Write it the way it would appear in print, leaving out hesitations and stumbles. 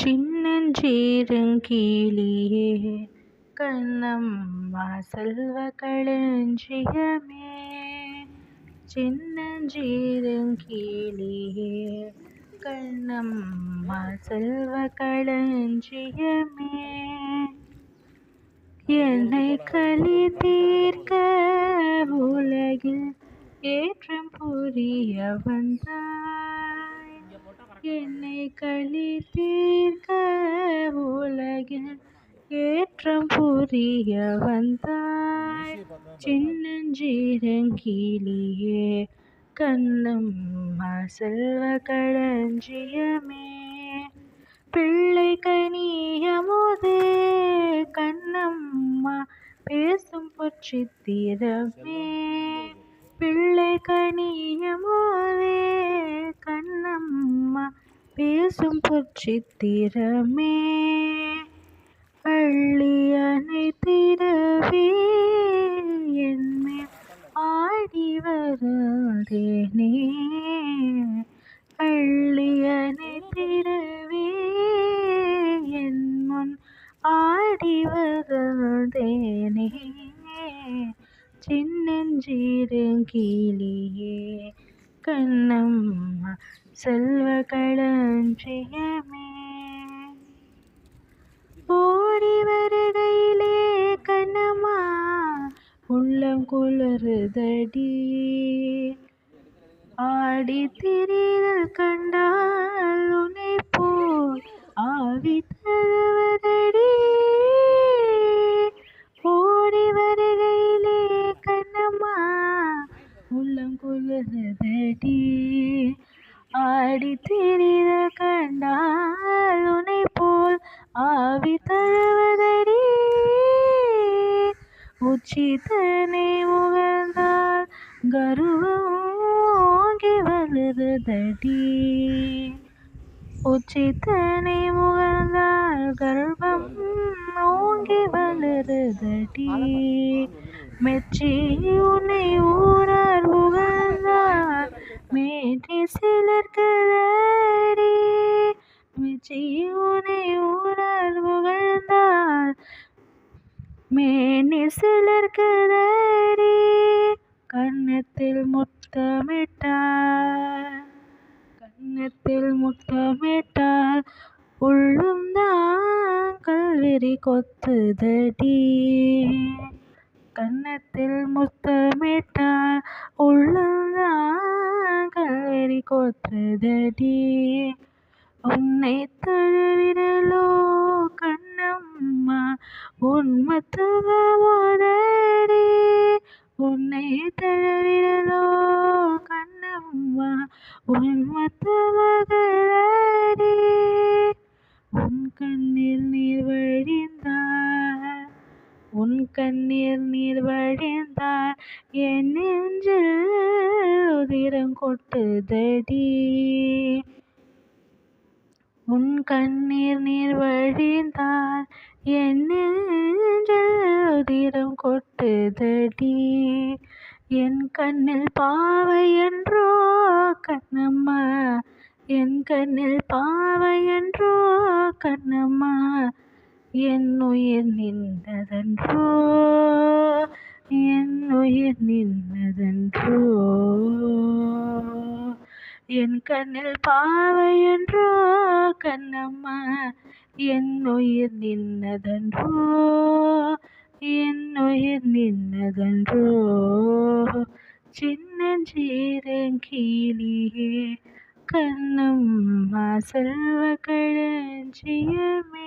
சின்னஞ்சிறுங்கிளியே கண்ணம்மா செல்வ களஞ்சியமே. சின்னஞ்சிறுங்கிளியே கண்ணம்மா செல்வ களஞ்சியமே. என்னை களி தீர்க்க உலகில் ஏற்றம் புரிய வந்தாய். என்னை களி தீர்க்க உலகில் ஏற்றம் புரிய வந்தாய். சின்னஞ்சிறுங்கிளியே கண்ணம்மா செல்வ களஞ்சியமே. பிள்ளை கனியமுதே கண்ணம்மா பேசும் பொற்சித்திரமே. பிள்ளை கனியமுதே கண்ணம்மா பேசும் பொற்சித்திரமே. அள்ளி அணைத்திடவே என்மேல் ஆடி வருந்தேனே. அள்ளி அணைத்திடவே என் முன் ஆடி வருந்தேனே. சின்னஞ்சிறுங்கிளியே கண்ணம்மா செல்வ களஞ்சியமே. ஓடி வருகையிலே கண்ணம்மா உள்ளம் குளிருதடி. ஆடி திரிதல் கண்டால் உன்னை போல் ஆவி தழுவதடி. ஓடி வருகையிலே கண்ணம்மா உள்ளம் குளிருதடி. ஆடி திரிதல் கண்டால் உன்னை போல் ஆவி தழுவதடி. உச்சிதனை முகழ்ந்தால் கர்வம் ஓங்கி வளருதடி. உச்சிதனை முகழ்ந்தால் கர்வம் ஓங்கி வளருதடி. மெச்சி உன்னை ஊரார் புகழ்ந்தால் மேற்றி சிலர்க்குதடி. மெச்சி உன்னை ஊரார் புகழ்ந்தால் மேனி சிலர்க்குதடி. கன்னத்தில் முத்தமிட்டால் கன்னத்தில் முத்தமிட்டால் உள்ளும் தான் கல்வெறி கொத்துதடி. கன்னத்தில் முத்தமிட்டால் உள்ளும் தான் கல்வெறி கொத்துதடி. உன்னை தழுவிடலோ கண்ணம்மா உன்மத்தமுதடி. உன்னை தழுவிடலோ கண்ணம்மா உன்மத்தமுதடி. உன் கண்ணில் நீர் வழிந்தால் உன் கண்ணீர் நீர் வழிந்தால் என் நெஞ்சில் உதிரம் கொட்டுதடி. உன் கண்ணீர் நீர் வழிந்தால் என் நெஞ்சில் உதிரம் கொட்டுதடி. என் கண்ணில் பாவை என்றோ கண்ணம்மா என் கண்ணில் பாவை என்றோ கண்ணம்மா என் உயிர் நின்றதன்றோ. என் உயிர் நின்றதன்றோ. என் கண்ணில் பாவை என்றோ கண்ணம்மா என் உயிர் நின்றதன்றோ. என் உயிர் நின்றதன்றோ. சின்னஞ்சிறுங்கிளியே கண்ணம்மா செல்வ களஞ்சியமே.